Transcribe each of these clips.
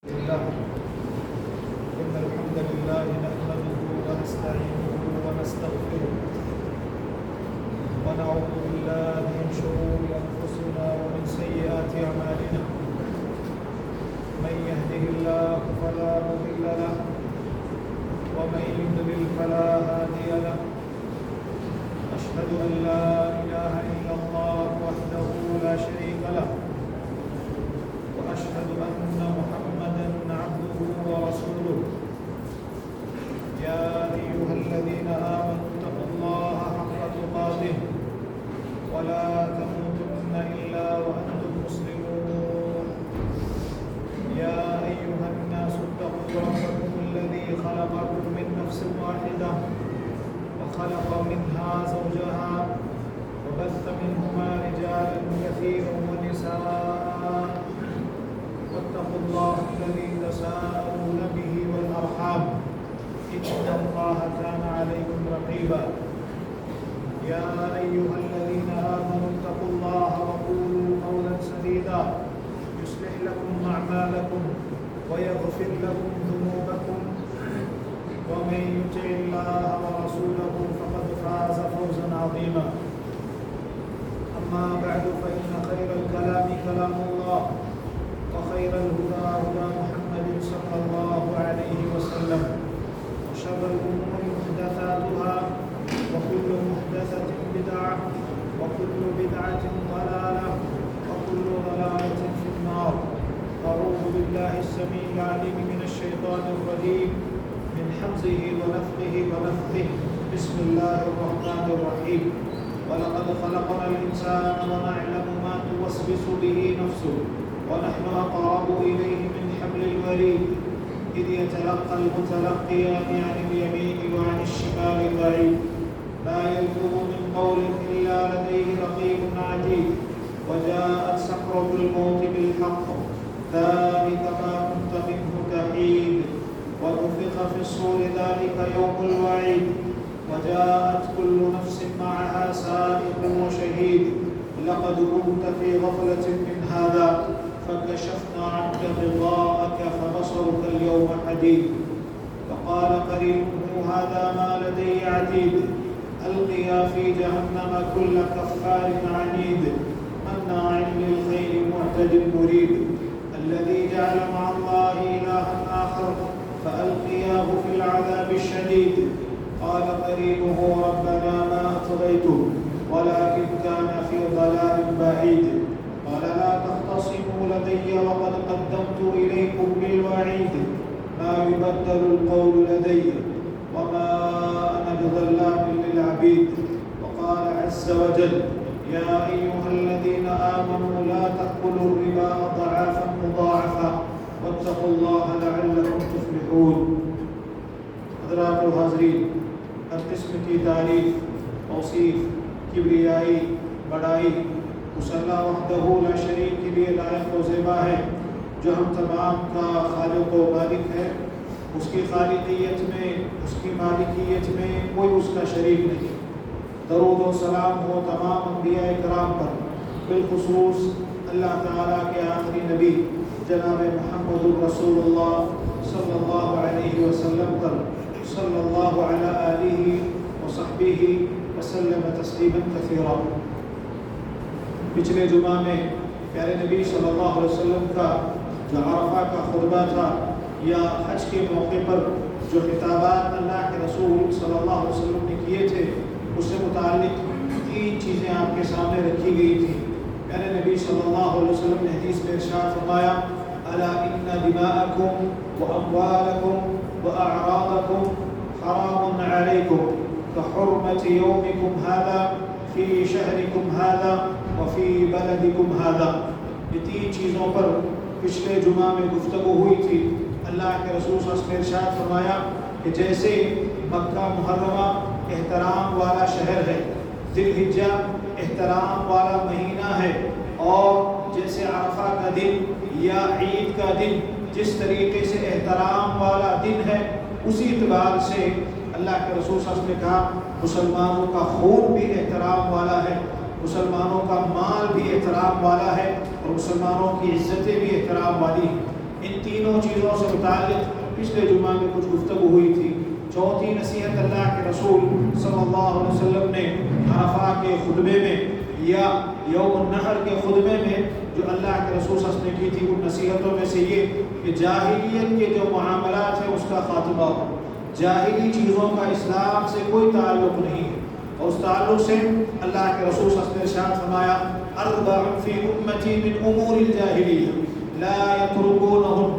الله إن الحمد لله نحمده ونستعينه ونستغفره ونعوذ بالله من شرور أنفسنا ومن سيئات أعمالنا من يهده الله فلا مضل له ومن يضلل فلا هادي له أشهد أن لا إله إلا الله وحده لا شريك له وأشهد أن محمدا عبده ورسوله يا أيها الذين آمنوا اتقوا الله حق تقاته ولا تموتن إلا وأنتم مسلمون يا أيها الناس اتقوا ربكم الذي خلقكم من نفس واحدة وخلق منها زوجها وبث منهما رجالا كثيرا ونساء واتقوا الله الذي تساءلون به والأرحام إن الله كان عليكم رقيبا يا أيها الذين آمنوا اتقوا الله وقولوا قولا سديدا يصلح لكم أعمالكم ويغفر لكم ذنوبكم ومن يطع الله ورسوله فقد فاز فوزا عظيما أما بعد فإن خير الكلام كلام الله وخير الهدى هدى محمد صلى الله عليه وسلم وشر الأمور محدثاتها وكل محدثة بدعة وكل بدعة ضلالة وكل ضلالة في النار. أعوذ بالله السميع العليم من الشيطان الرجيم من حمزه ونفخه ونفثه. بسم الله الرحمن الرحيم. ولقد خلقنا الإنسان ونعلم ما توسوس به نفسه ونحن أقرب إليه من حبل الوريد إذ يتلقى المتلقيان عن اليمين وعن الشمال قعيد لا يلفظ من قول إلا لديه رقيب عتيد وجاءت سكرة الموت بالحق ذلك ما كنت منه تحيد ونفخ في الصور ذلك يوم الوعيد وجاءت كل نفس معها سائق وشهيد لقد كنت في غفلة من هذا فكشفنا عنك غطاءك فبصرك اليوم حديد. فقال قرينه هذا ما لدي عتيد ألقيا في جهنم كل كفار عنيد مناع للخير معتد مريب الذي جعل مع الله إلها آخر فألقياه في العذاب الشديد. قال قرينه ربنا ما أطغيته ولكن كان في ضلال بعيد. قال لا تختصموا لدي وقد قدمت إليكم بالوعيد ما يبدل القول لدي وما أنا بظلام للعبيد. وقال عز وجل يا أيها الذين آمنوا لا تأكلوا الربا أضعافا مضاعفة واتقوا الله لعلكم تفلحون. حضرات و حاضرین، ہر قسم کی تعریف، توصیف، کبریائی، بڑائی اس اللہ وحدہ لا شریک کے لیے لائق و زیبا ہے جو ہم تمام کا خالق و مالک ہے. اس کی خالقیت میں، اس کی مالکیت میں کوئی اس کا شریک نہیں. درود و سلام ہو تمام انبیاء کرام پر، بالخصوص اللہ تعالیٰ کے آخری نبی جناب محمد الرسول اللہ صلی اللہ علیہ وسلم پر، صلی اللہ علیہ آلہ وصحبہ وسلم تسلیما کثیرا. پچھلے جمعہ میں پیارے نبی صلی اللہ علیہ وسلم کا جو عرفہ کا خطبہ تھا یا حج کے موقع پر جو خطابات اللہ کے رسول صلی اللہ علیہ وسلم نے کیے تھے، اس سے متعلق 3 چیزیں آپ کے سامنے رکھی گئی تھیں. پیارے نبی صلی اللہ علیہ وسلم نے حدیث میں ارشاد فرمایا الا ان دماءکم واموالکم واعراضکم حرام علیکم كحرمة يومكم هذا في شهركم هذا وفي بلدكم هذا. یہ 3 چیزوں پر پچھلے جمعہ میں گفتگو ہوئی تھی. اللہ کے رسول صلی اللہ علیہ وسلم نے ارشاد فرمایا کہ جیسے مکہ محرمہ احترام والا شہر ہے، ذی الحجہ احترام والا مہینہ ہے، اور جیسے عرفہ کا دن یا عید کا دن جس طریقے سے احترام والا دن ہے، اسی اعتبار سے اللہ کے رسول صلی اللہ علیہ وسلم نے کہا مسلمانوں کا خون بھی احترام والا ہے، مسلمانوں کا مال بھی احترام والا ہے، اور مسلمانوں کی عزتیں بھی احترام والی ہیں. ان تینوں چیزوں سے متعلق پچھلے جمعہ میں کچھ گفتگو ہوئی تھی۔ چوتھی نصیحت اللہ کے رسول صلی اللہ علیہ وسلم نے عرفہ کے خطبے میں یا یوم النحر کے خطبے میں جو اللہ کے رسول صلی اللہ علیہ وسلم نے کی تھی، ان نصیحتوں میں سے یہ کہ جاہلیت کے جو معاملات ہیں اس کا خاتمہ ہو۔ جاہلی چیزوں کا اسلام سے کوئی تعلق نہیں ہے، اور اس تعلق سے اللہ کے رسول صلی اللہ علیہ وسلم نے ارشاد فرمایا اربع فی امتی من امور الجاہلیہ لا یترکونہن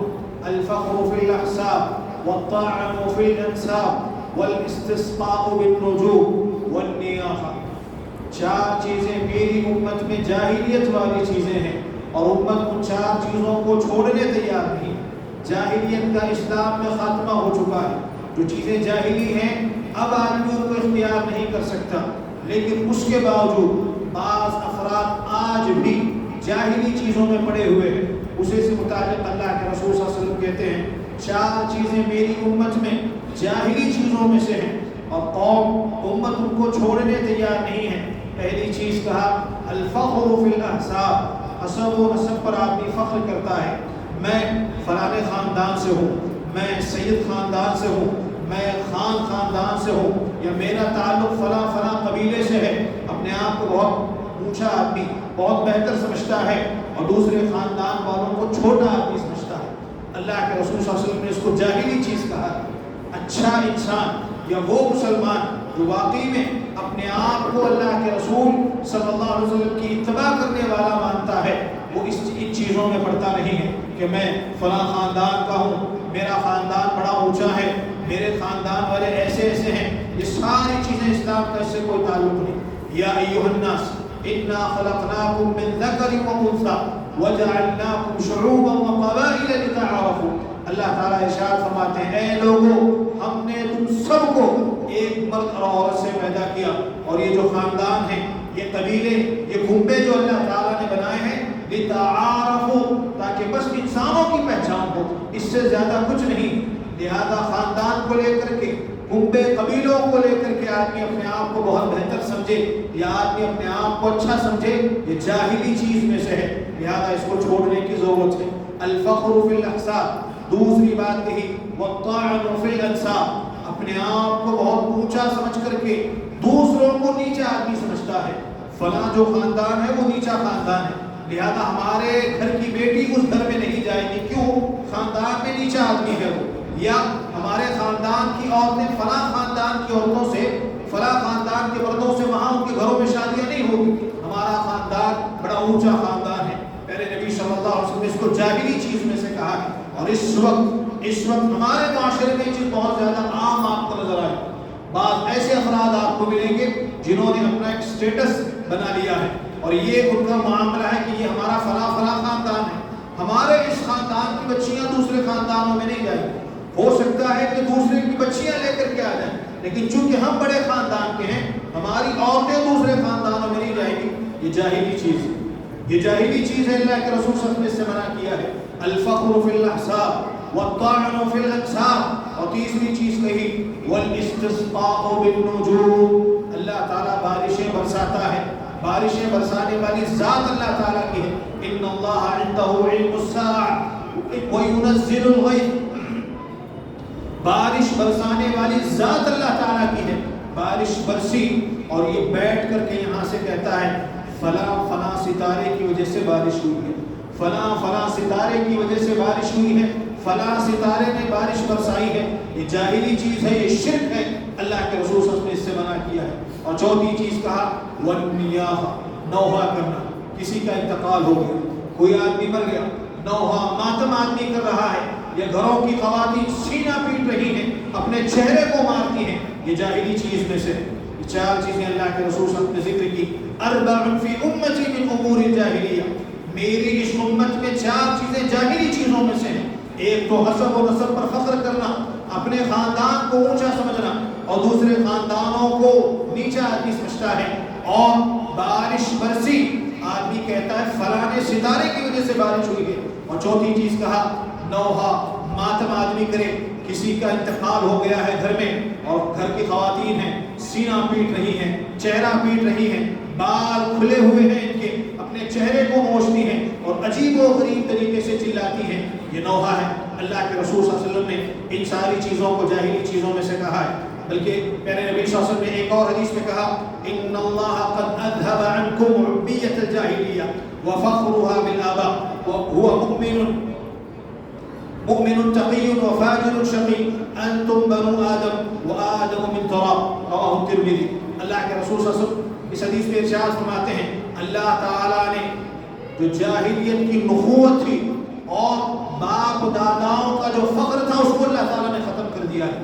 الفخر فی الاحساب والطعن فی الانساب والاستسقاء بالنجوم والنیاحہ۔ چار چیزیں میری امت میں جاہلیت والی چیزیں ہیں، اور امت ان چار چیزوں کو چھوڑنے تیار نہیں۔ جاہلیت کا اسلام میں خاتمہ ہو چکا ہے۔ جو چیزیں جاہلی ہیں اب آدمی ان کو اختیار نہیں کر سکتا، لیکن اس کے باوجود بعض افراد آج بھی جاہلی چیزوں میں پڑے ہوئے ہیں۔ اسی سے متعلق اللہ کے رسول صلی اللہ علیہ وسلم کہتے ہیں چار چیزیں میری امت میں جاہلی چیزوں میں سے ہیں، اور قوم امت ان کو چھوڑنے تیار نہیں ہے۔ پہلی چیز کہا الفخر فی الاحساب، حسب و نسب پر آدمی فخر کرتا ہے، میں فلاں خاندان سے ہوں، میں سید خاندان سے ہوں، میں خان خاندان سے ہوں، یا میرا تعلق فلاں فلاں قبیلے سے ہے۔ اپنے آپ کو بہت اونچا آدمی بہت بہتر سمجھتا ہے، اور دوسرے خاندان والوں کو چھوٹا آدمی سمجھتا ہے۔ اللہ کے رسول صلی اللہ علیہ وسلم نے اس کو جاہلی چیز کہا۔ اچھا انسان یا وہ مسلمان جو واقعی میں اپنے آپ کو اللہ کے رسول صلی اللہ علیہ وسلم کی اتباع کرنے والا مانتا ہے، وہ ان چیزوں میں پڑتا نہیں ہے کہ میں فلاں خاندان کا ہوں، میرا خاندان بڑا اونچا ہے، میرے خاندان والے ایسے ایسے ہیں۔ یہ ساری چیزیں اسلام کا اس سے کوئی تعلق نہیں۔ یا ایھا الناس انا خلقناکم من ذکر و انثی وجعلناکم شعوبا وقبائل لتعارفوا۔ اللہ تعالیٰ ارشاد فرماتے ہیں اے لوگو، ہم نے تم سب کو ایک مرد اور عورت سے پیدا کیا، اور یہ جو خاندان ہیں، یہ قبیلے، یہ کنبے جو اللہ تعالیٰ نے بنائے ہیں لتعارفوا، تاکہ بس انسانوں کی پہچان ہو، اس سے زیادہ کچھ نہیں۔ لہذا خاندان کو لے کر کے، کنبے قبیلوں کو لے کر کے آدمی اپنے آپ کو بہت بہتر سمجھے یا آدمی اپنے آپ کو اچھا سمجھے، یہ جاہلی چیز میں سے ہے، لہذا اس کو چھوڑنے کی ضرورت ہے۔ الفخر فی الاحساب، دوسری بات کہی والطعن فی الانساب، اپنے آپ کو بہت اونچا سمجھ کر کے دوسروں کو نیچا آدمی سمجھتا ہے۔ فلاں جو خاندان ہے وہ نیچا خاندان ہے، لہذا ہمارے گھر کی بیٹی اس گھر میں نہیں جائے گی، کیوں؟ خاندان میں نیچا آدمی ہے وہ، یا ہمارے خاندان کی عورتیں فلاں خاندان کی عورتوں سے، فلاں خاندان کے مردوں سے وہاں ان کے گھروں میں شادیاں نہیں ہوگی، ہمارا خاندان بڑا اونچا خاندان ہے۔ پہلے نبی صلی اللہ علیہ وسلم نے اس کو جاہلی چیز میں سے کہا ہے، اور اس وقت ہمارے معاشرے میں یہ چیز بہت زیادہ عام آپ کو نظر آئے۔ بعض ایسے افراد آپ کو ملیں گے جنہوں نے اپنا ایک سٹیٹس بنا لیا ہے، اور یہ ان کا معاملہ ہے کہ یہ ہمارا فلاں فلاں خاندان ہے، ہمارے اس خاندان کی بچیاں دوسرے خاندانوں میں نہیں جائیں۔ ہو سکتا ہے کہ دوسرے کی بچیاں لے کر کے آ جائیں، لیکن چونکہ ہم بڑے خاندان کے ہیں، ہماری عورتیں دوسرے خاندانوں میں نہیں جائیں گی۔ یہ جاہلی چیز ہے، یہ جاہلی چیز ہے، اللہ کے رسول صلی اللہ علیہ وسلم نے اس سے منع کیا ہے۔ الفخر فی الاحساب والطعن فی الانساب، اور تیسری چیز کہی والاستسقاء بالنجوم، اللہ تعالیٰ بارشیں برساتا ہے، بارشیں برسانے والی ذات اللہ تعالیٰ کی ہے۔ ان اللہ عنده علم الساعة وینزل الغیث، بارش برسانے والی ذات اللہ تعالیٰ کی ہے۔ بارش برسی اور یہ بیٹھ کر کے یہاں سے کہتا ہے فلاں فلاں ستارے کی وجہ سے بارش ہوئی ہے، فلاں فلاں ستارے کی وجہ سے بارش ہوئی ہے، فلاں ستارے نے بارش برسائی ہے۔ یہ جاہلی چیز ہے، یہ شرک ہے، اللہ کے رسول صلی اللہ علیہ وسلم نے اس سے منع کیا ہے۔ اور چوتھی چیز کہا والنیاح، نوحہ کرنا، کسی کا انتقال ہو گیا، کوئی آدمی مر گیا، نوحہ ماتم آدمی کر رہا ہے، یا گھروں کی خواتین سینہ پیٹ رہی ہیں، اپنے چہرے کو مارتی ہیں، یہ جاہلی چیز میں سے۔ یہ چار چیزیں اللہ کے رسول صلی اللہ علیہ وسلم نے ذکر کی۔ اربع فی امتی من امور الجاہلیہ، میری اس امت میں چار چیزیں جاہلی چیزوں میں سے ہیں۔ ایک تو حسب و نسب پر فخر کرنا، اپنے خاندان کو اونچا سمجھنا، اور دوسرے خاندانوں کو نیچا آدمی سمجھتا ہے۔ اور بارش برسی، آدمی کہتا ہے فلاں ستارے کی وجہ سے بارش ہوئی ہے۔ اور چوتھی چیز کہا نوحہ، ماتم آدمی کرے، کسی کا انتقال ہو گیا ہے گھر میں، اور گھر کی خواتین ہیں، سینہ پیٹ رہی ہیں، چہرہ پیٹ رہی ہیں، بال کھلے ہوئے ہیں ان کے، اپنے چہرے کو نوچتی ہیں اور عجیب و غریب طریقے سے چلاتی ہیں۔ یہ نوحہ ہے. اللہ کے رسول صلی اللہ علیہ وسلم نے ان ساری چیزوں کو جاہلی چیزوں میں سے کہا ہے. بلکہ پیارے نبی صلی اللہ علیہ وسلم نے ایک اور حدیث میں کہا ان اللہ قد اذهب عنکم عبیۃ الجاہلیہ وفخرها بالآباء وهو مؤمن تقی وفاجر شقی انتم بنو آدم وآدم من تراب رواہ الترمذی. اللہ کے رسول صلی اللہ علیہ وسلم اس حدیث میں ارشاد فرماتے ہیں اللہ تعالیٰ نے جو جاہلیت کی نخوت تھی اور باپ داداؤں کا جو فخر تھا اس کو اللہ تعالیٰ نے ختم کر دیا ہے.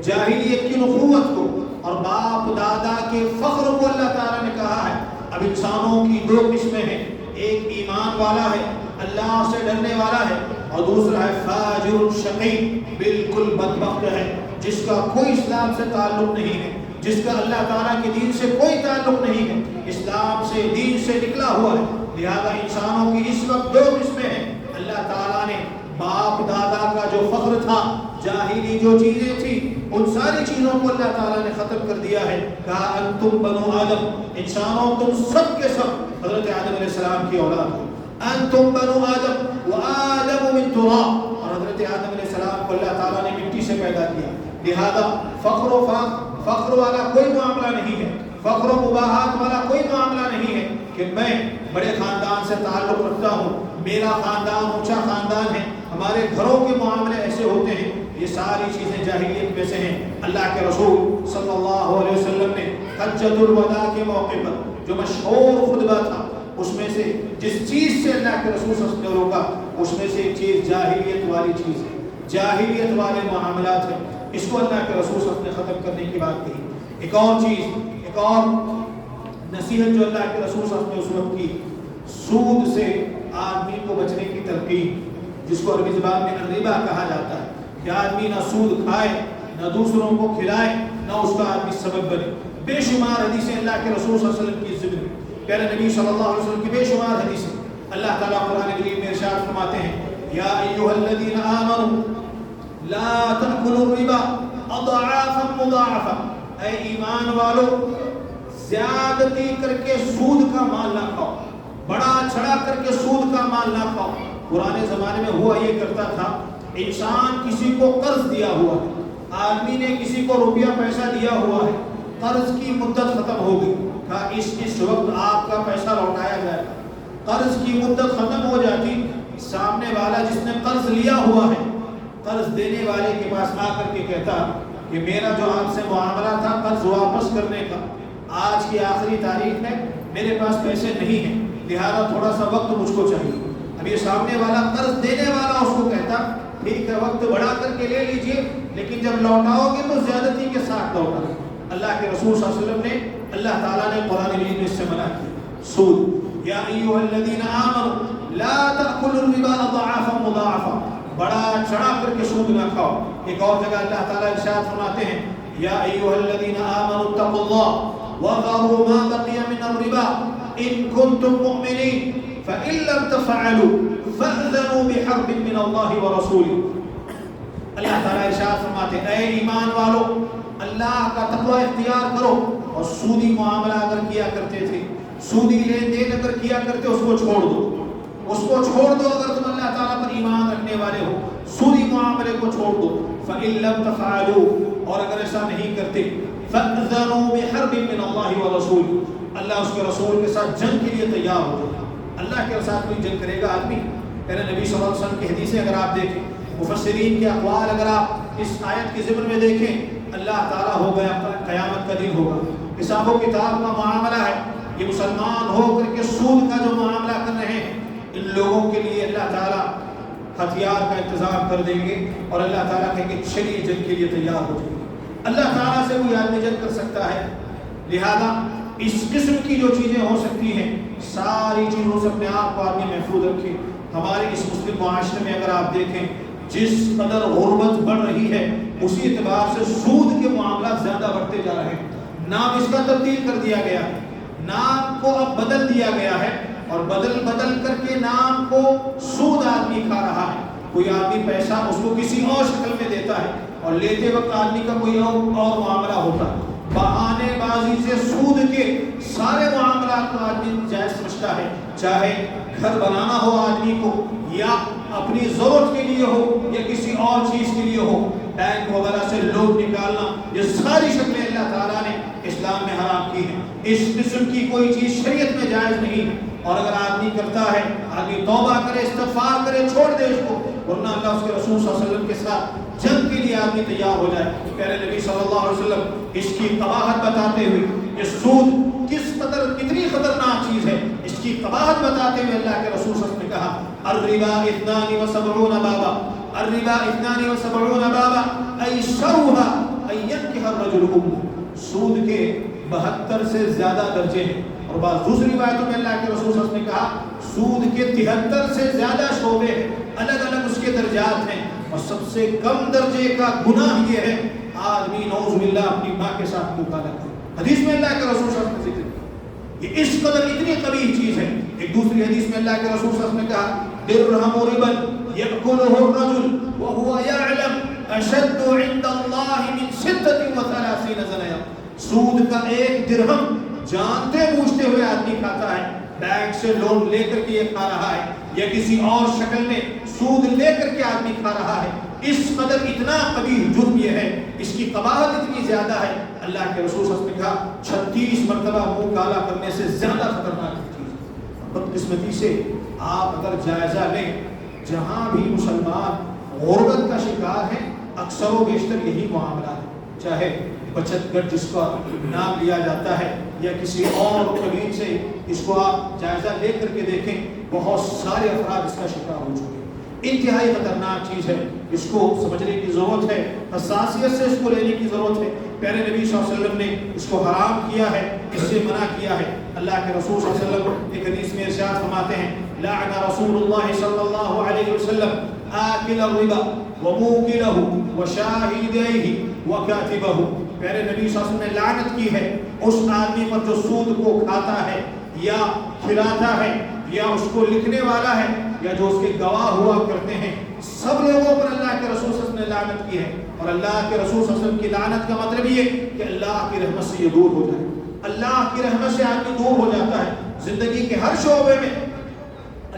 جاہلیت کی نخوت کو اور باپ دادا کے فخر کو اللہ تعالیٰ نے کہا ہے اب انسانوں کی دو قسمیں ہیں. ایک ایمان والا ہے اللہ سے ڈرنے والا ہے اور دوسرا ہے فاجر شقی بالکل بدبخت ہے جس کا کوئی اسلام سے تعلق نہیں ہے, جس کا اللہ تعالیٰ کے دین سے کوئی تعلق نہیں ہے, اسلام سے دین سے نکلا ہوا ہے. لہذا انسانوں کی اس وقت دو قسمیں ہیں. اللہ تعالیٰ نے باپ دادا کا جو فخر تھا جاہلی جو چیزیں تھی ان ساری چیزوں کو اللہ تعالیٰ نے ختم کر دیا ہے. کہا انتم بنو آدم انسانوں تم سب کے سب حضرت آدم علیہ السلام کی اولاد ہو. انتم بنو آدم وآدم من تراب اور حضرت آدم علیہ السلام کو اللہ تعالیٰ نے مٹی سے پیدا کیا. لہذا فخر والا کوئی معاملہ نہیں ہے, فخر و مباحات والا کوئی معاملہ نہیں ہے کہ میں بڑے خاندان سے تعلق رکھتا ہوں, میرا خاندان اونچا خاندان ہے, ہمارے گھروں کے معاملے ایسے ہوتے ہیں. یہ ساری چیزیں جاہلیت میں سے ہیں. اللہ کے رسول صلی اللہ علیہ وسلم نے حجۃ الوداع کے موقع پر جو مشہور خطبہ تھا اس میں سے جس چیز سے اللہ کے رسول صلی اللہ علیہ وسلم نے روکا اس میں سے ایک چیز جاہلیت والی چیز ہے, جاہلیت والے معاملات ہیں. اس کو اللہ کے رسول صلی اللہ علیہ وسلم نے ختم کرنے کی بات کہی. ایک اور چیز, ایک اور نصیحت جو اللہ کے رسول صلی اللہ علیہ وسلم نے اس وقت کی, سود سے آدمی کو بچنے کی تلقین جس کو عربی زبان میں الربا کہا جاتا ہے کہ آدمی نہ سود کھائے نہ دوسروں کو کھلائے نہ اس کا آدمی سبب بنے. بے شمار حدیثیں اللہ کے رسول صلی اللہ علیہ وسلم کی ذکر میں, پیارے نبی صلی اللہ علیہ وسلم کی بے شمار حدیثیں. اللہ تعالیٰ قرآن کریم میں ارشاد فرماتے ہیں یا ایھا الذین آمنوا لا تأکلوا الربا اضعافا مضاعفا, اے ایمان والو زیادتی کر کے سود کا مال نہ کھاؤ, بڑا چھڑا کر کے سود کا مال نہ کھاؤ. پرانے زمانے میں ہوا یہ کرتا تھا, انسان کسی کو قرض دیا ہوا ہے, آدمی نے کسی کو روپیہ پیسہ دیا ہوا ہے, قرض کی مدت ختم ہو گئی, کہا اس وقت آپ کا پیسہ لوٹایا جائے. قرض کی مدت ختم ہو جاتی, سامنے والا جس نے قرض لیا ہوا ہے قرض دینے والے کے پاس آ کر کے کہتا کہ میرا جو آپ سے معاملہ تھا قرض واپس کرنے کا, آج کی آخری تاریخ ہے, میرے پاس پیسے نہیں ہیں, لہذا تھوڑا سا وقت مجھ کو چاہیے. اب یہ سامنے والا قرض دینے والا اس کو کہتا ٹھیک ہے وقت بڑھا کر کے لے لیجئے لیکن جب لوٹاؤ گے تو زیادتی کے ساتھ لوٹا. اللہ کے رسول صلی اللہ علیہ وسلم نے, اللہ تعالیٰ نے قرآن مجید میں اس سے منع کیا. سود یا ایھا الذین آمنوا لا تأکلوا الربا اضعافا مضاعفا, بڑا چڑھا کر کے سود نہ کھاؤ. ایک اور جگہ اللہ تعالیٰ ارشاد فرماتے ہیں یا ایھا الذین آمنوا اتقوا اللہ وذروا ما بقی من الربا ان کنتم مؤمنین فإن لم تفعلوا فأذنوا بحرب من اللہ ورسولہ. اللہ تعالیٰ ارشاد فرماتے ہیں اے ایمان والو اللہ کا تقوی اختیار کرو اور سودی معاملہ اگر کیا کرتے تھے, سودی لین دین اگر کیا کرتے اس کو چھوڑ دو, اس کو چھوڑ دو. اگر تم اللہ تعالیٰ پر ایمان رکھنے والے ہو سودی معاملے کو چھوڑ دو. فإن لم تفعلوا, اور اگر ایسا نہیں کرتے فأذنوا بحرب من اللہ ورسولہ, اللہ اس کے رسول کے ساتھ جنگ کے لیے تیار ہو جائے. اللہ کے ساتھ کوئی جنگ کرے گا آدمی؟ میرے نبی صلی اللہ علیہ وسلم کی حدیثیں اگر آپ دیکھیں, مفسرین کے اقوال اگر آپ اس آیت کے ضمن میں دیکھیں, اللہ تعالیٰ ہو گیا قیامت کا دن ہوگا, حساب و کتاب کا معاملہ ہے. یہ مسلمان ہو کر کے سود کا جو معاملہ کر رہے ہیں ان لوگوں کے لیے اللہ تعالیٰ ہتھیار کا انتظام کر دیں گے اور اللہ تعالیٰ کہیں گے چلیے جنگ کے لیے تیار ہو جائیں. اللہ تعالیٰ سے کوئی آدمی جنگ کر سکتا ہے؟ لہذا اس قسم کی جو چیزیں ہو سکتی ہیں ساری چیزوں سے اپنے آپ کو آدمی محفوظ رکھے. ہمارے اس مسلم معاشرے میں اگر آپ دیکھیں جس قدر غربت بڑھ رہی ہے اسی اعتبار سے سود کے معاملات زیادہ بڑھتے جا رہے ہیں. نام اس کا تبدیل کر دیا گیا ہے, نام کو اب بدل دیا گیا ہے اور بدل کر کے نام کو سود آدمی کھا رہا ہے. کوئی آدمی پیسہ اس کو کسی اور شکل میں دیتا ہے اور لیتے وقت آدمی کا کوئی اور معاملہ ہوتا ہے. بہانے بازی سے سود کے سارے معاملات کو آدمی جائز سمجھتا ہے, چاہے گھر بنانا ہو آدمی کو یا اپنی ضرورت کے لیے ہو یا کسی اور چیز کے لیے ہو، بینک وغیرہ سے لوٹ نکالنا، یہ ساری شکلیں اللہ تعالیٰ نے اسلام میں حرام کی ہیں۔ اس قسم کی کوئی چیز شریعت میں جائز نہیں ہے، اور اگر آدمی کرتا ہے، آدمی توبہ کرے، استغفار کرے، چھوڑ دے اس کو، ورنہ اللہ اس کے رسول صلی اللہ علیہ وسلم کے ساتھ جنگ کے لیے آدمی تیار ہو جائے۔ پیارے نبی صلی اللہ علیہ وسلم اس کی قباحت بتاتے ہوئے، یہ سود کس قدر کتنی خطرناک چیز ہے، اس کی قباحت بتاتے ہوئے اللہ کے رسول صلی اللہ علیہ وسلم نے کہا الربا 72 بابا، الربا 72 بابا ایسرها ان ينكح الرجل امه، سود کے 72 سے زیادہ درجے ہیں، اور بعض دوسری روایتوں میں اللہ کے رسول صلی اللہ علیہ وسلم نے کہا سود کے 73 سے زیادہ شعبے ہیں، الگ الگ اس کے درجات ہیں، اور سب سے کم درجے کا گناہ یہ ہے آدمی نعوذ باللہ اپنی ماں کے ساتھ مکالمہ کرے۔ حدیث میں اللہ کے رسول صلی اللہ علیہ وسلم نے ذکر کیا، یہ اس قدر اتنی قبیح چیز ہے۔ ایک دوسری حدیث میں اللہ کے رسول صلی اللہ علیہ وسلم نے کہا درہم ربا یأکلہ الرجل وهو يعلم اشد عند اللہ من 36 زنیا، سود کا ایک درہم جانتے بوجھتے ہوئے آدمی کھاتا ہے، بینک سے لون لے کر کے یہ کھا رہا ہے یا کسی اور شکل میں سود لے کر کے آدمی کھا رہا ہے، اس قدر اتنا قبیح جرم یہ ہے، اس کی قباحت اتنی زیادہ ہے، اللہ کے رسول صلی اللہ علیہ وسلم نے کہا 36 مرتبہ منہ کالا کرنے سے زیادہ خطرناک چیز۔ بدقسمتی سے آپ اگر جائزہ لیں، جہاں بھی مسلمان غربت کا شکار ہے اکثر و بیشتر یہی معاملہ ہے، چاہے بچت گھر جس کا نام لیا جاتا ہے یا کسی اور قبیل سے، اس کو آپ جائزہ لے کر کے دیکھیں، بہت سارے افراد اس کا شکار ہو چکے ہیں۔ انتہائی خطرناک چیز ہے، اس کو سمجھنے کی ضرورت ہے، حساسیت سے اس کو لینے کی ضرورت ہے۔ پیارے نبی صلی اللہ علیہ وسلم نے اس کو حرام کیا ہے، اس سے منع کیا ہے۔ اللہ کے رسول صلی اللہ علیہ وسلم ایک حدیث میں ارشاد فرماتے ہیں لعن رسول اللہ صلی اللہ علیہ وسلم آکل الربا وموکلہ وشاہدیہ وکاتبہ، پیارے نبی صلی اللہ علیہ وسلم نے لعنت کی ہے اس آدمی پر جو سود کو کھاتا ہے یا کھلاتا ہے یا اس کو لکھنے والا ہے یا جو اس کے گواہ ہوا کرتے ہیں، سب لوگوں پر اللہ کے رسول صلی اللہ علیہ وسلم نے لعنت کی ہے۔ اور اللہ کے رسول صلی اللہ علیہ وسلم کی لعنت کا مطلب یہ کہ اللہ کی رحمت سے یہ دور ہو جائے، اللہ کی رحمت سے آدمی دور ہو جاتا ہے۔ زندگی کے ہر شعبے میں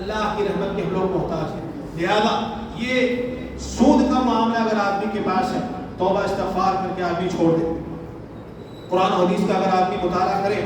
اللہ کی رحمت کے ہم لوگ محتاج ہیں، لہذا یہ سود کا معاملہ اگر آدمی کے پاس ہے، توبہ استغفار کر کے آدمی چھوڑ دے، قرآن و حدیث کا اگر آدمی مطالعہ کرے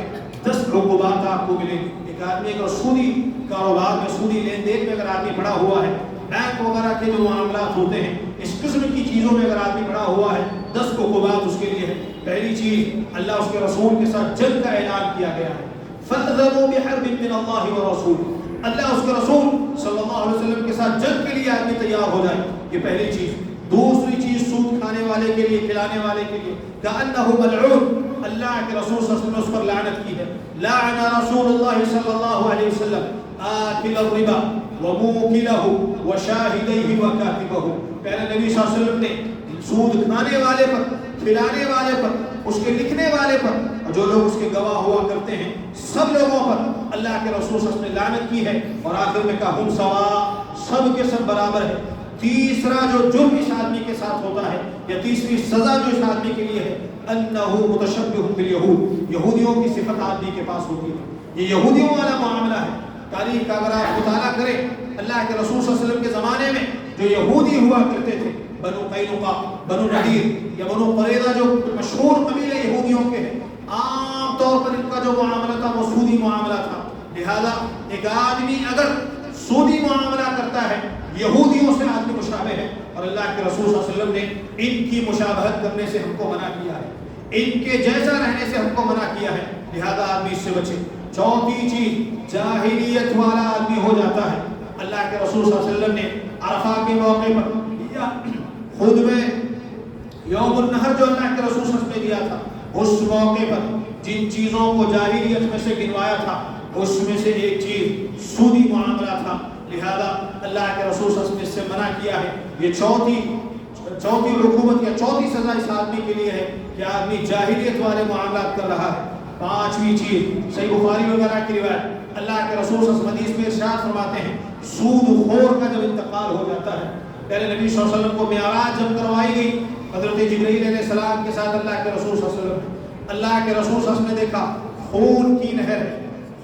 10 عقوبات آپ کو ملیں گی۔ ایک آدمی اگر سودی کاروبار میں، سودی لین دین میں اگر آدمی پڑا ہوا ہے، بینک وغیرہ کے جو معاملات ہوتے ہیں اس قسم کی چیزوں میں اگر آدمی پڑا ہوا ہے، 10 عقوبات اس کے لیے ہے۔ پہلی چیز، اللہ اس کے رسول کے ساتھ جنگ کا اعلان کیا گیا ہے، فَأْذَنُوا بِحَرْبٍ مِّنَ اللَّهِ وَرَسُولِهِ، اللہ اس کے رسول صلی اللہ علیہ وسلم کے ساتھ جنگ کے لیے آدمی تیار ہو جائے، یہ پہلی چیز۔ دوسری چیز، سود کھانے والے کے لیے، کھلانے والے کے لیے کأنه ملعون، اللہ کے رسول صلی اللہ علیہ وسلم نے اس پر لعنت کی ہے۔ لعن رسول اللہ صلی اللہ علیہ وسلم آکل الربا وموکلہ وشاہدیہ وکاتبہ، پیارے نبی صلی اللہ علیہ وسلم نے سود کھانے والے پر، کھلانے والے پر، اس کے لکھنے والے پر، اور جو لوگ اس کے گواہ ہوا کرتے ہیں، سب لوگوں پر اللہ کے رسول صلی اللہ علیہ وسلم نے لعنت کی ہے۔ اور آخر میں کہا ہم سوا، سب کے سب برابر ہے۔ تیسرا جو جرم اس آدمی کے ساتھ ہوتا ہے یا تیسری سزا جو اس آدمی کے لیے ہے، انہو متشبہ بالیہود، یہودیوں کی صفت آدمی کے پاس ہوتی ہے، یہ یہودیوں والا معاملہ ہے۔ تاریخ کا اگر آپ مطالعہ کریں، اللہ کے رسول صلی اللہ علیہ وسلم کے زمانے میں جو یہودی ہوا کرتے تھے، بنو قینقاع، بنو نذیر یا بنو قریظہ، جو مشہور قبیلے یہودیوں کے ہیں، عام طور پر ان کا جو معاملہ تھا وہ سودی معاملہ تھا۔ لہذا ایک آدمی اگر سودی معاملہ کرتا ہے، یہودیوں سے آدمی مشابہ ہے، اور اللہ کے رسول صلی اللہ علیہ وسلم نے ان کی مشابہت کرنے سے ہم کو منع کیا ہے، ان کے جیسا رہنے سے ہم کو منع کیا ہے، لہذا آدمی اس سے بچے۔ چوتھی چیز، جاہلیت والا آدمی ہو جاتا ہے۔ اللہ کے رسول صلی اللہ علیہ وسلم نے عرفہ کے موقع پر یا خود میں یوم النحر جو اللہ کے رسول صلی اللہ علیہ وسلم نے دیا تھا، اس موقع پر جن چیزوں کو جاہلیت میں سے گنوایا تھا اس میں سے ایک چیز سودی معاملہ تھا، لہذا اللہ کے رسول صلی اللہ علیہ وسلم نے اس سے منع کیا ہے۔ یہ چوتھی حکومت یا چوتھی سزا اس آدمی کے لیے ہے کہ آدمی جاہلیت والے معاملات کر رہا ہے۔ پانچویں چیز، صحیح بخاری وغیرہ کی روایت، اللہ کے رسول صلی اللہ علیہ وسلم حدیث میں ارشاد فرماتے ہیں سود خور کا جب انتقال ہو جاتا ہے، پہلے نبی صلی اللہ علیہ وسلم کو معراج جب کروائی گئی حضرت جبرائیل علیہ السلام کے ساتھ اللہ کے رسول صلی اللہ علیہ وسلم، اللہ کے رسول صلی اللہ علیہ وسلم نے دیکھا خون کی نہر ہے،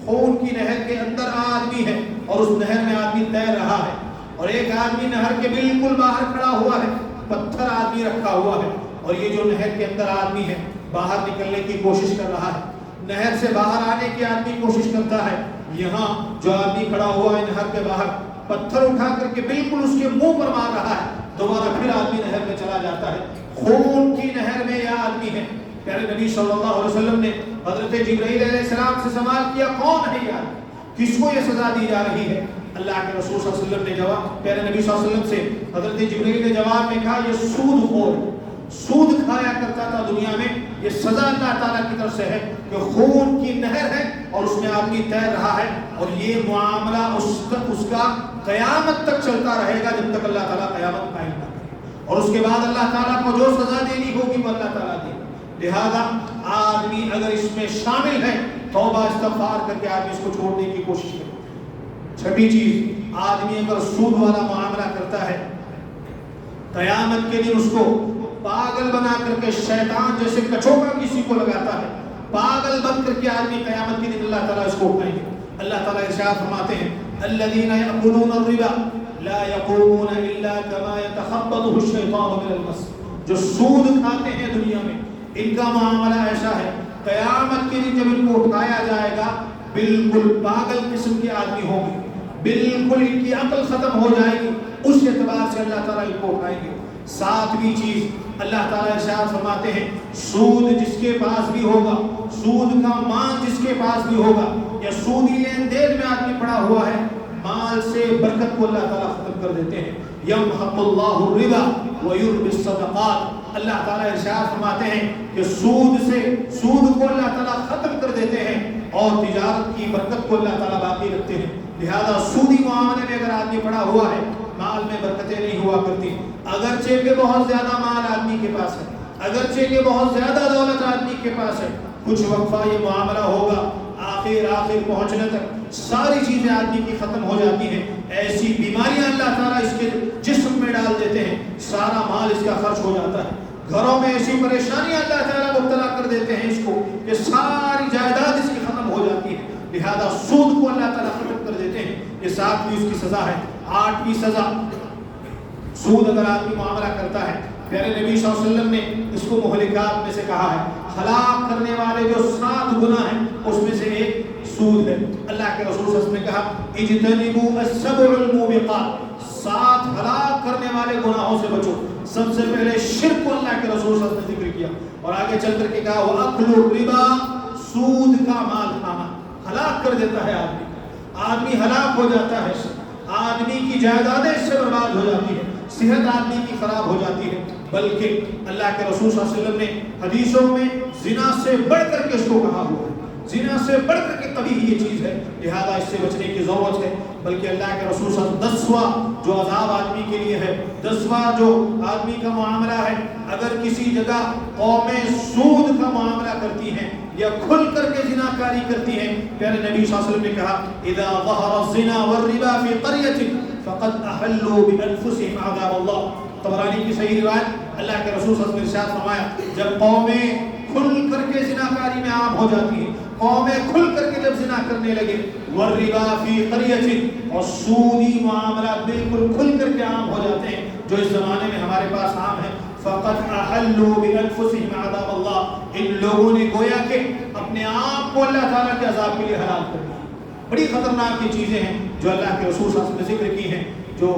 خون کی نہر کے اندر آدمی ہے اور اس نہر میں آدمی تیر رہا ہے۔ اور ایک آدمی نہر کے بالکل باہر کھڑا ہوا ہے، پتھر آدمی رکھا ہوا ہے، اور یہ جو نہر کے اندر آدمی ہے باہر نکلنے کی کوشش کر رہا ہے، نہر سے باہر آنے کی آدمی کوشش کرتا ہے، یہاں جو آدمی کھڑا ہوا ہے نہر کے باہر پتھر اٹھا کر کے بالکل اس کے منہ پر مار رہا ہے، دوبارہ پھر آدمی نہر میں چلا جاتا ہے، خون کی نہر میں یہ آدمی ہے۔ پیارے نبی صلی اللہ علیہ وسلم نے حضرت جبرائیل علیہ السلام سے سوال کیا، کون ہے یہ آدمی، کس کو یہ سزا دی جا رہی ہے؟ اللہ کے رسول صلی اللہ علیہ وسلم نے جواب، پیارے نبی صلی اللہ علیہ وسلم سے حضرت جبرائیل نے جواب میں کہا، یہ سود خور، سود کھایا کرتا تھا دنیا میں، یہ سزا اللہ تعالیٰ کی طرف سے ہے کہ خون کی نہر ہے اور اس میں آدمی تیر رہا ہے، اور یہ معاملہ اس کا قیامت تک چلتا رہے گا جب تک اللہ تعالیٰ قیامت قائم نہ کرے، اور اس کے بعد اللہ تعالیٰ کو جو سزا دینی ہوگی وہ اللہ تعالیٰ دے گا۔ لہذا آدمی اگر اس میں شامل ہے توبہ استغفار کر کے آدمی اس کو چھوڑنے کی کوشش کرے۔ چھٹی چیز، آدمی اگر سود والا معاملہ کرتا ہے قیامت کے دن اس کو پاگل بنا کر کے شیطان جیسے کچوکا کسی کو لگاتا ہے، پاگل بن کر کے آدمی قیامت کے دن اللہ تعالیٰ اس کو اٹھائیں گے۔ اللہ تعالیٰ ارشاد فرماتے ہیں، الذین یأکلون الربا لا یقومون الا کما یتخبطہ الشیطان من المس، جو سود کھاتے ہیں دنیا میں ان کا معاملہ ایسا ہے، قیامت کے دن جب ان کو اٹھایا جائے گا بالکل پاگل قسم کے آدمی ہوں گے، بالکل ان کی عقل ختم ہو جائے گی، اس اعتبار سے اللہ تعالیٰ ان کو اٹھائیں گے۔ ساتویں چیز، اللہ تعالیٰ ارشاد فرماتے ہیں، سود جس کے پاس بھی ہوگا، سود کا مال جس کے پاس بھی ہوگا، یا سودی لین دین میں آدمی پڑا ہوا ہے، مال سے برکت کو اللہ تعالیٰ ختم کر دیتے ہیں۔ یمحق اللہ الربا ویربی الصدقات، اللہ تعالیٰ ارشاد فرماتے ہیں کہ سود کو اللہ تعالیٰ ختم کر دیتے ہیں اور تجارت کی برکت کو اللہ تعالیٰ باقی رکھتے ہیں۔ لہذا سودی معاملے میں اگر آدمی پڑا ہوا ہے، مال میں برکتیں نہیں ہوا کرتی، اگرچہ کہ بہت زیادہ مال آدمی کے پاس ہے، اگرچہ کہ بہت زیادہ دولت آدمی کے پاس ہے، کچھ وقفہ یہ معاملہ ہوگا، آخر پہنچنے تک ساری چیزیں آدمی کی ختم ہو جاتی ہیں، ایسی بیماریاں اللہ تعالیٰ اس کے جسم میں ڈال دیتے ہیں، سارا مال اس کا خرچ ہو جاتا ہے، گھروں میں ایسی پریشانیاں اللہ تعالیٰ مبتلا کر دیتے ہیں اس کو کہ ساری جائیداد اس کی ختم ہو جاتی ہے۔ لہذا سود کو اللہ تعالیٰ ختم کر دیتے ہیں، یہ 7ویں اس کی سزا ہے۔ 8ویں سزا، سود اگر آدمی معاملہ کرتا ہے، پیارے نبی صلی اللہ علیہ وسلم نے اس کو مہلکات میں سے کہا ہے، ہلاک کرنے والے جو 7 گناہ ہیں اس میں سے ایک سود ہے۔ اللہ کے رسول صلی اللہ علیہ وسلم نے کہا، اجتنبوا السبع الموبقات، 7 ہلاک کرنے والے گناہوں سے بچو۔ سب سے پہلے شرک کو اللہ کے رسول صلی اللہ علیہ وسلم نے ذکر کیا، اور آگے چل کر کے کہا، وَأَكْلُ الرِّبَا، سود کا مال کھانا ہلاک کر دیتا ہے آدمی ہلاک ہو جاتا ہے، آدمی کی جائیدادیں اس سے برباد ہو جاتی ہے، صحت آدمی کی خراب ہو جاتی ہے۔ بلکہ اللہ کے رسول صلی اللہ علیہ وسلم نے حدیثوں میں زنا سے بڑھ کر کے اس کو کہا ہوا ہے، زنا سے بڑھ کر کے کبھی یہ چیز ہے، لہذا اس سے بچنے کی ضرورت ہے۔ بلکہ اللہ کے رسول صلی اللہ علیہ وسلم 10واں جو عذاب آدمی کے لیے ہے، 10واں جو آدمی کا معاملہ ہے، اگر کسی جگہ قومیں سود کا معاملہ کرتی ہیں یا کھل کر کے زنا کاری کرتی ہیں، پیارے نبی صلی اللہ علیہ وسلم نے کہا، اذا ظہر الزنا والربا فی قریۃ فقد احلوا بانفسهم عذاب اللہ۔ طبرانی کی صحیح روایت، اللہ کے رسول صلی اللہ علیہ وسلم نے ارشاد فرمایا، جب قومیں کھل کر کے زنا کاری میں عام ہو جاتی ہیں، قومیں کھل کر کے جب زنا کرنے لگے، والربا فی قریۃ، اور سودی معاملات بالکل کھل کر کے عام ہو جاتے ہیں، جو اس زمانے میں ہمارے پاس عام ہے، فقط احلوا بانفسهم عذاب اللہ، ان لوگوں نے گویا کہ اپنے آپ کو اللہ تعالیٰ کے عذاب کے لیے حلال کر دیا۔ بڑی خطرناک یہ چیزیں ہیں جو اللہ کے رسول صلی اللہ علیہ وسلم نے ذکر کی ہیں، جو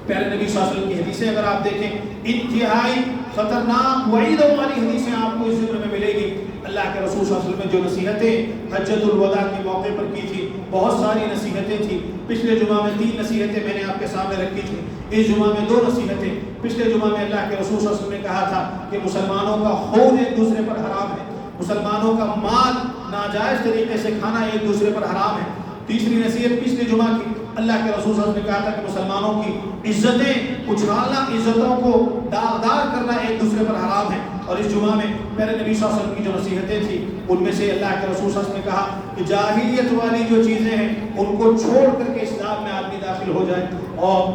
پیارے نبی صلی اللہ علیہ وسلم کی حدیثیں اگر آپ دیکھیں، انتہائی خطرناک وعیدوں والی حدیثیں آپ کو اس ذکر میں ملے گی۔ اللہ کے رسول صلی اللہ علیہ وسلم نے جو نصیحتیں حجۃ الوداع کے موقع پر کی تھی، بہت ساری نصیحتیں تھیں۔ پچھلے جمعہ میں 3 نصیحتیں میں نے آپ کے سامنے رکھی تھی، اس جمعہ میں 2 نصیحتیں۔ پچھلے جمعہ میں اللہ کے رسول صلی اللہ علیہ وسلم نے کہا تھا کہ مسلمانوں کا خون ایک دوسرے پر حرام ہے، مسلمانوں کا مال ناجائز طریقے سے کھانا ایک دوسرے پر حرام ہے۔ تیسری نصیحت پچھلے جمعہ کی، اللہ کے رسول صلی اللہ علیہ وسلم نے کہا تھا کہ مسلمانوں کی عزتیں اچھالنا، عزتوں کو داغدار کرنا ایک دوسرے پر حرام ہے۔ اور اس جمعہ میں میرے نبی صلی اللہ علیہ وسلم کی جو نصیحتیں تھیں، ان میں سے اللہ کے رسول صلی اللہ علیہ وسلم نے کہا کہ جاہلیت والی جو چیزیں ہیں ان کو چھوڑ کر کے اسلام میں آدمی داخل ہو جائے۔ اور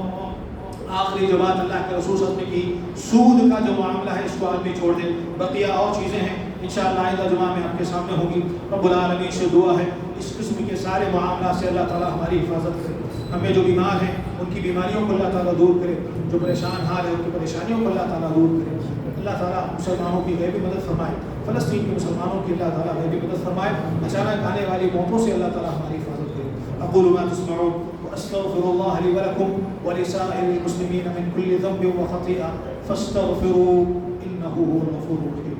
آخری جو بات اللہ کے رسول صلی اللہ علیہ وسلم نے کی، سود کا جو معاملہ ہے اس کو آدمی چھوڑ دے۔ بقیہ اور چیزیں ہیں انشاءاللہ آئندہ جمعہ میں آپ کے سامنے ہوگی۔ رب العالمین سے دعا ہے اس قسم کے سارے معاملات سے اللہ تعالی ہماری حفاظت کرے۔ ہمیں جو بیمار ہیں ان کی بیماریوں کو اللہ تعالیٰ دور کرے، جو پریشان حال ہے ان کی پریشانیوں کو اللہ تعالیٰ دور کرے۔ اللہ تعالیٰ مسلمانوں کی غیبی مدد فرمائے، فلسطین کے مسلمانوں کی اللہ تعالیٰ غیبی مدد فرمائے، اچانک آنے والی موتوں سے اللہ تعالیٰ ہماری حفاظت کرے۔ اقول ما تسمعون واستغفر الله لي ولكم ولسائر المسلمين من كل ذنب وخطيئة فاستغفروه إنه هو الغفور الرحيم۔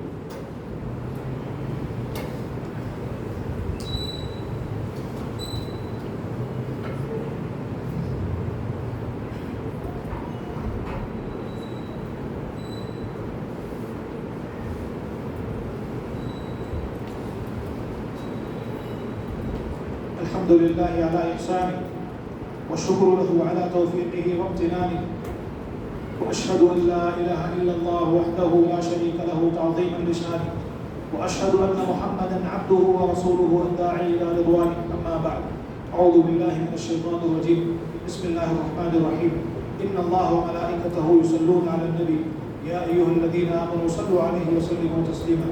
الحمد لله على إحسانه والشكر له على توفيقه وامتنانه، وأشهد أن لا إله إلا الله وحده لا شريك له تعظيما لشانه، وأشهد أن محمدا عبده ورسوله الداعي إلى رضوانه، أما بعد، أعوذ بالله من الشيطان الرجيم، بسم الله الرحمن الرحيم، إن الله وملائكته يصلون على النبي يا أيها الذين آمنوا صلوا عليه وسلموا تسليما،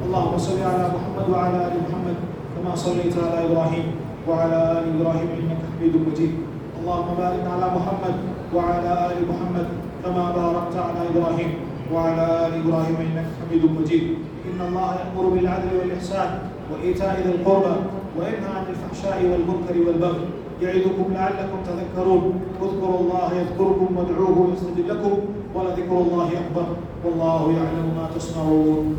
اللهم صل على محمد وعلى آل محمد كما صليت على إبراهيم وعلى آل إبراهيم إنك حميد مجيد، اللهم بارك على محمد وعلى آل محمد كما باركت على إبراهيم وعلى آل إبراهيم إنك حميد مجيد، إن الله يأمر بالعدل والإحسان وإيتاء ذي القربى وينهى عن الفحشاء والمنكر والبغي يعظكم لعلكم تذكرون، اذكروا الله يذكركم وادعوه يستجب لكم ولذكر الله أكبر والله يعلم ما تصنعون۔